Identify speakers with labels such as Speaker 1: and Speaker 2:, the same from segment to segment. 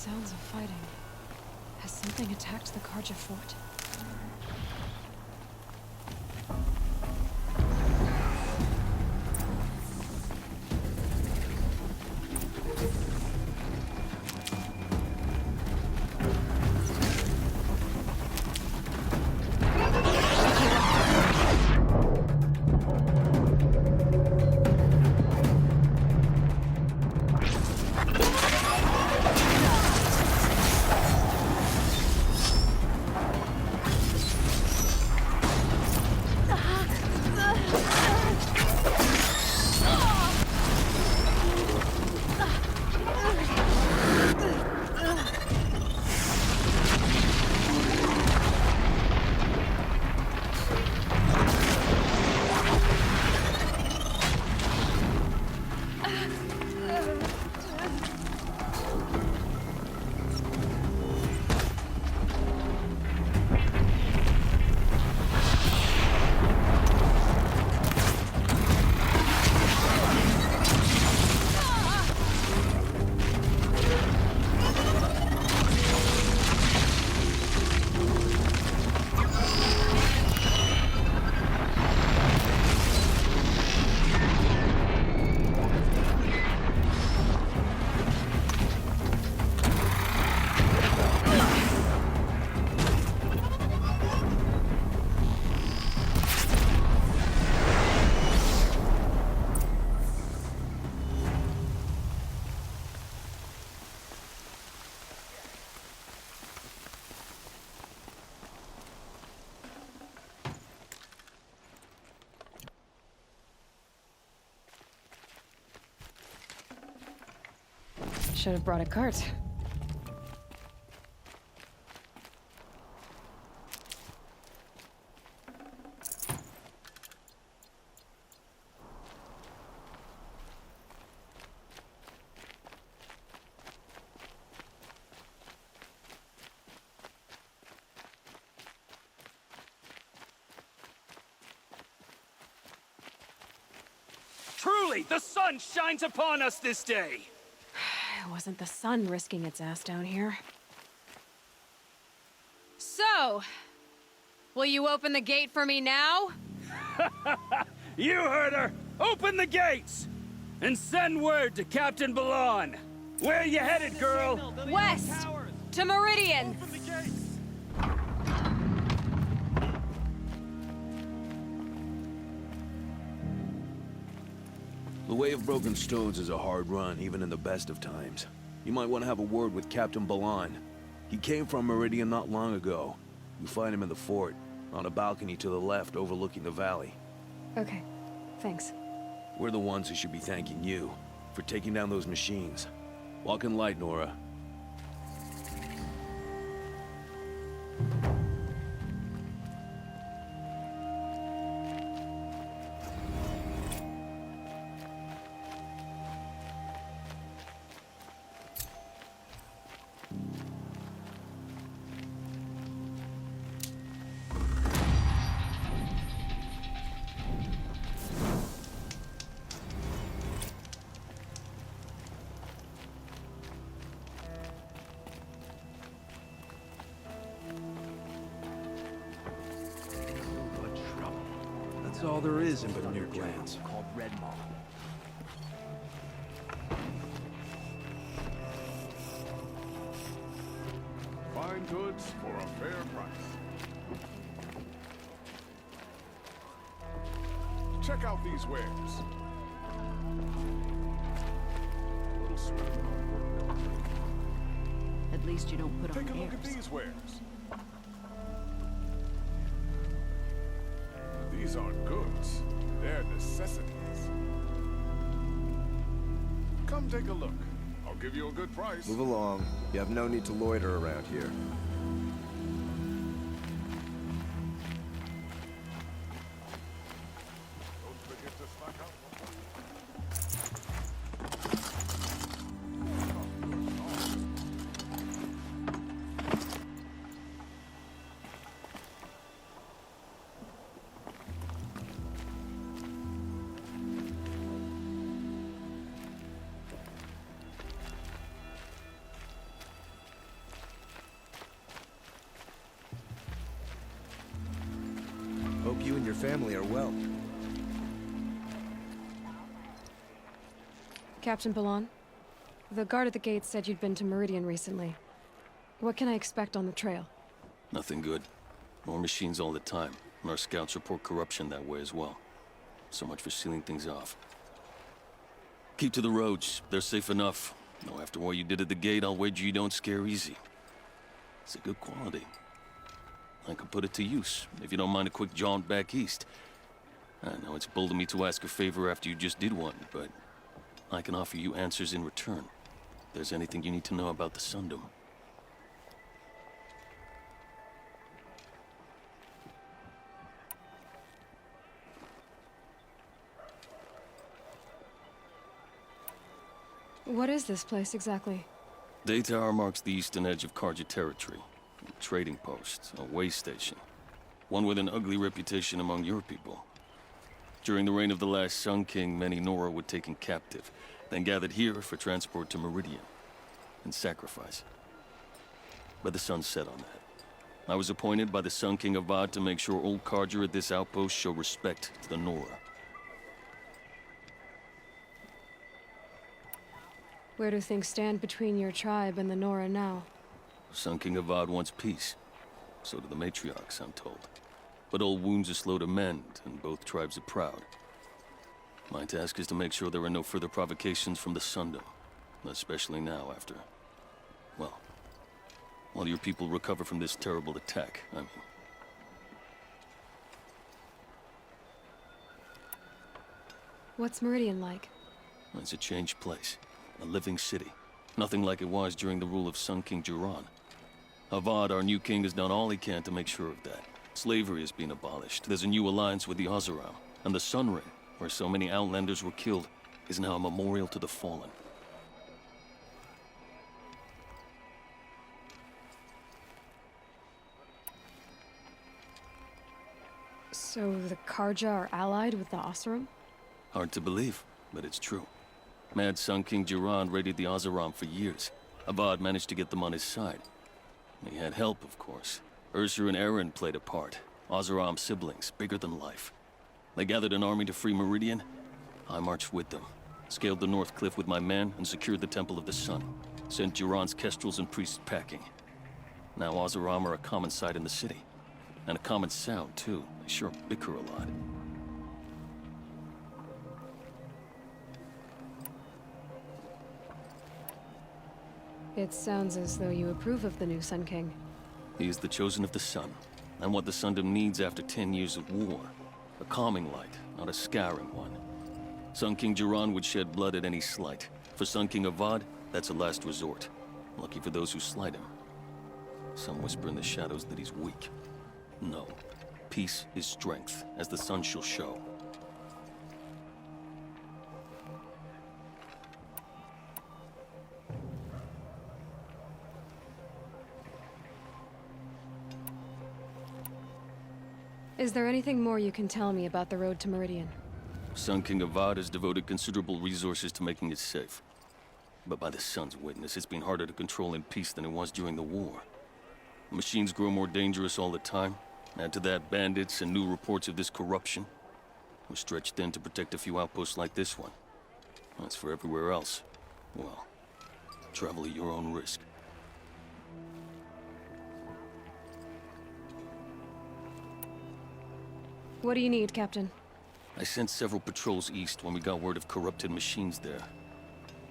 Speaker 1: Sounds of fighting. Has something attacked the Karja fort? Should have brought a cart.
Speaker 2: Truly, the sun shines upon us this day!
Speaker 1: It wasn't the sun risking its ass down here. So, will you open the gate for me now?
Speaker 2: You heard her! Open the gates! And send word to Captain Balan! Where you headed, girl?
Speaker 1: West! To Meridian!
Speaker 3: The Way of Broken Stones is a hard run, even in the best of times. You might want to have a word with Captain Balan. He came from Meridian not long ago. You find him in the fort, on a balcony to the left overlooking the valley.
Speaker 1: Okay, thanks.
Speaker 3: We're the ones who should be thanking you for taking down those machines. Walk in light, Nora.
Speaker 4: That's all there is in New Glands.
Speaker 5: Called Red Maw.
Speaker 6: Fine goods for a fair price. Check out these wares. Little sweet.
Speaker 5: At least you don't put
Speaker 6: Take a
Speaker 5: on
Speaker 6: look at
Speaker 5: airs.
Speaker 6: these wares. These aren't goods. They're necessities. Come take a look. I'll give you a good price.
Speaker 7: Move along. You have no need to loiter around here.
Speaker 6: Don't forget to stock up.
Speaker 7: you and your family are well.
Speaker 5: Captain Balan, the guard at the gate said you'd been to Meridian recently. What can I expect on the trail?
Speaker 8: Nothing good. More machines all the time, and our scouts report corruption that way as well. So much for sealing things off. Keep to the roads. They're safe enough. Though after what you did at the gate, I'll wager you don't scare easy. It's a good quality. I could put it to use, if you don't mind a quick jaunt back east. I know it's bold of me to ask a favor after you just did one, but I can offer you answers in return. If there's anything you need to know about the Sundom.
Speaker 5: What is this place exactly?
Speaker 8: Daytower marks the eastern edge of Carja territory. A trading post, a way station. One with an ugly reputation among your people. During the reign of the last Sun King, many Nora were taken captive, then gathered here for transport to Meridian, and sacrifice. But the sun set on that. I was appointed by the Sun King Avad to make sure old Carja at this outpost show respect to the Nora.
Speaker 5: Where do things stand between your tribe and the Nora now?
Speaker 8: Sun King Avad wants peace. So do the matriarchs, I'm told. But old wounds are slow to mend, and both tribes are proud. My task is to make sure there are no further provocations from the Sundom. Especially now after... well, while your people recover from this terrible attack, I mean.
Speaker 5: What's Meridian like?
Speaker 8: It's a changed place. A living city. Nothing like it was during the rule of Sun King Jiran. Avad, our new king, has done all he can to make sure of that. Slavery has been abolished. There's a new alliance with the Oseram. And the Sun Ring, where so many Outlanders were killed, is now a memorial to the fallen.
Speaker 5: So the Carja are allied with the Oseram?
Speaker 8: Hard to believe, but it's true. Mad Sun King Jiran raided the Oseram for years. Avad managed to get them on his side. He had help, of course. Ursur and Eren played a part. Oseram siblings, bigger than life. They gathered an army to free Meridian. I marched with them. Scaled the North Cliff with my men and secured the Temple of the Sun. Sent Jiran's kestrels and priests packing. Now Oseram are a common sight in the city. And a common sound, too. They sure bicker a lot.
Speaker 5: It sounds as though you approve of the new Sun King.
Speaker 8: He is the chosen of the Sun, and what the Sundom needs after 10 years of war. A calming light, not a scouring one. Sun King Jiran would shed blood at any slight. For Sun King Avad, that's a last resort. Lucky for those who slight him. Some whisper in the shadows that he's weak. No. Peace is strength, as the sun shall show.
Speaker 5: Is there anything more you can tell me about the road to Meridian?
Speaker 8: Sun King Avad has devoted considerable resources to making it safe. But by the sun's witness, it's been harder to control in peace than it was during the war. Machines grow more dangerous all the time. Add to that bandits and new reports of this corruption. We're stretched thin to protect a few outposts like this one. As for everywhere else, well, travel at your own risk.
Speaker 5: What do you need, Captain?
Speaker 8: I sent several patrols east when we got word of corrupted machines there.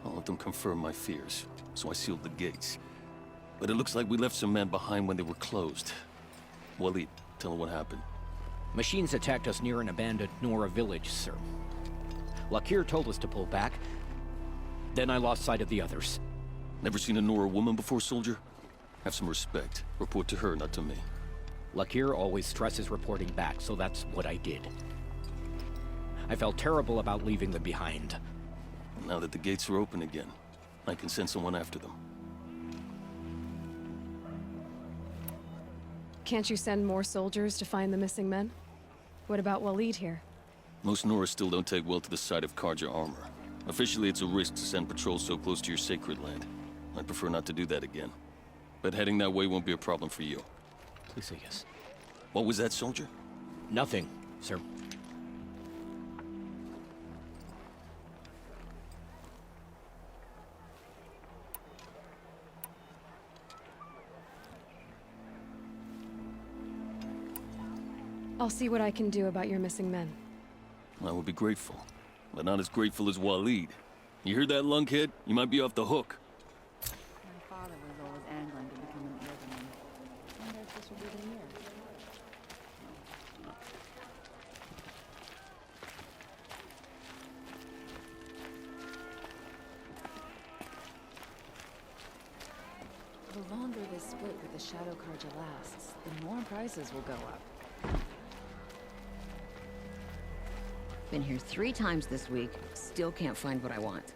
Speaker 8: All of them confirmed my fears, so I sealed the gates. But it looks like we left some men behind when they were closed. Waleed, tell them what happened.
Speaker 9: Machines attacked us near an abandoned Nora village, sir. Lakir told us to pull back. Then I lost sight of the others.
Speaker 8: Never seen a Nora woman before, soldier? Have some respect. Report to her, not to me.
Speaker 9: Lakir always stresses reporting back, so that's what I did. I felt terrible about leaving them behind.
Speaker 8: Now that the gates are open again, I can send someone after them.
Speaker 5: Can't you send more soldiers to find the missing men? What about Waleed here?
Speaker 8: Most Nora still don't take well to the sight of Carja armor. Officially, it's a risk to send patrols so close to your sacred land. I'd prefer not to do that again. But heading that way won't be a problem for you.
Speaker 9: Please say yes.
Speaker 8: What was that, soldier?
Speaker 9: Nothing. sir.
Speaker 5: I'll see what I can do about your missing men.
Speaker 8: I would be grateful, but not as grateful as Waleed. You hear that, lunkhead? You might be off the hook.
Speaker 10: My father was always angling to become an alderman. I wonder if this will be the year. The longer this split with the Shadow Carja lasts, the more prices will go up. Been here 3 times this week, still can't find what I want.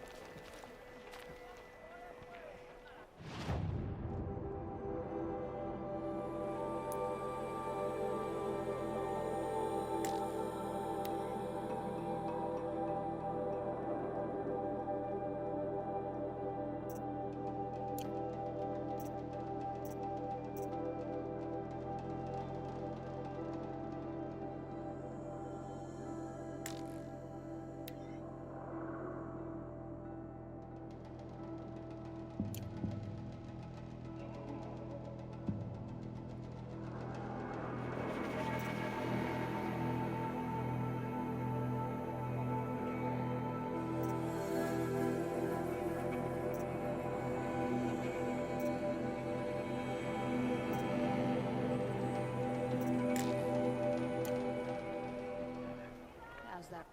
Speaker 10: How's that?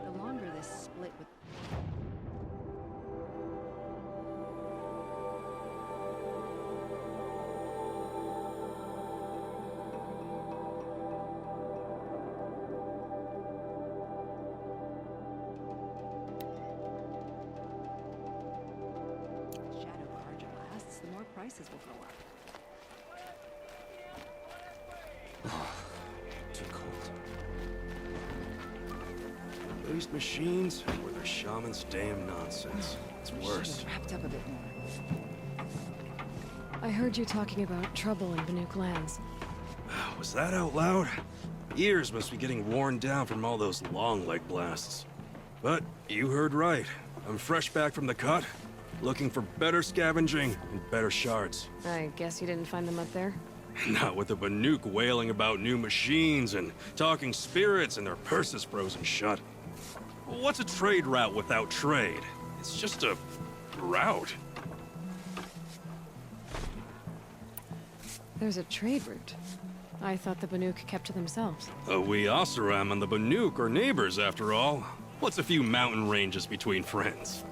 Speaker 10: The longer this split with Shadow Carja lasts, the more prices will go up.
Speaker 7: Too cold. These machines, or their shaman's damn nonsense. It's worse.
Speaker 10: Wrapped up a bit more.
Speaker 5: I heard you talking about trouble in Banuk lands.
Speaker 7: Was that out loud? Ears must be getting worn down from all those long leg blasts. But you heard right. I'm fresh back from the cut, looking for better scavenging and better shards.
Speaker 5: I guess you didn't find them up there?
Speaker 7: Not with the Banuk wailing about new machines and talking spirits and their purses frozen shut. What's a trade route without trade? It's just a route.
Speaker 5: There's a trade route. I thought the Banuk kept to themselves.
Speaker 7: We Oseram and the Banuk are neighbors, after all. What's a few mountain ranges between friends?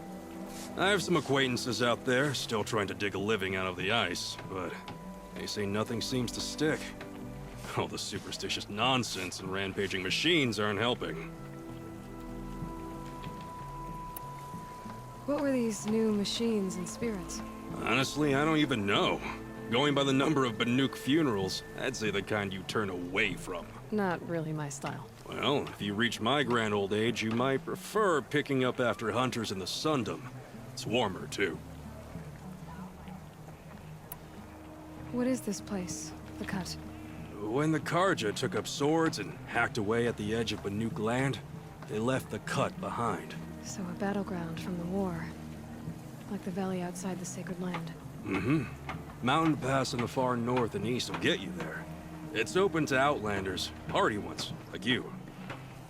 Speaker 7: I have some acquaintances out there, still trying to dig a living out of the ice, but they say nothing seems to stick. All the superstitious nonsense and rampaging machines aren't helping.
Speaker 5: What were these new machines and spirits?
Speaker 7: Honestly, I don't even know. Going by the number of Banuk funerals, I'd say the kind you turn away from.
Speaker 5: Not really my style.
Speaker 7: Well, if you reach my grand old age, you might prefer picking up after hunters in the Sundom. It's warmer, too.
Speaker 5: What is this place? The cut.
Speaker 7: When the Karja took up swords and hacked away at the edge of Banuk land, they left the cut behind.
Speaker 5: So a battleground from the war. Like the valley outside the Sacred Land.
Speaker 7: Mm-hmm. Mountain Pass in the far north and east will get you there. It's open to outlanders, hardy ones, like you.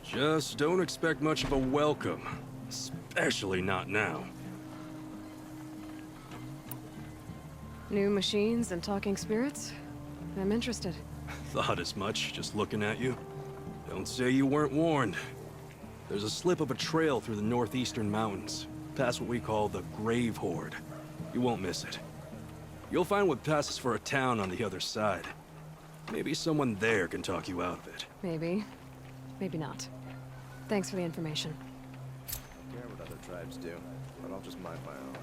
Speaker 7: Just don't expect much of a welcome. Especially not now.
Speaker 5: New machines and talking spirits? I'm interested.
Speaker 7: Thought as much, just looking at you. Don't say you weren't warned. There's a slip of a trail through the northeastern mountains, past what we call the Grave Horde. You won't miss it. You'll find what passes for a town on the other side. Maybe someone there can talk you out of it.
Speaker 5: Maybe. Maybe not. Thanks for the information.
Speaker 4: I care what other tribes do, but I'll just mind my own.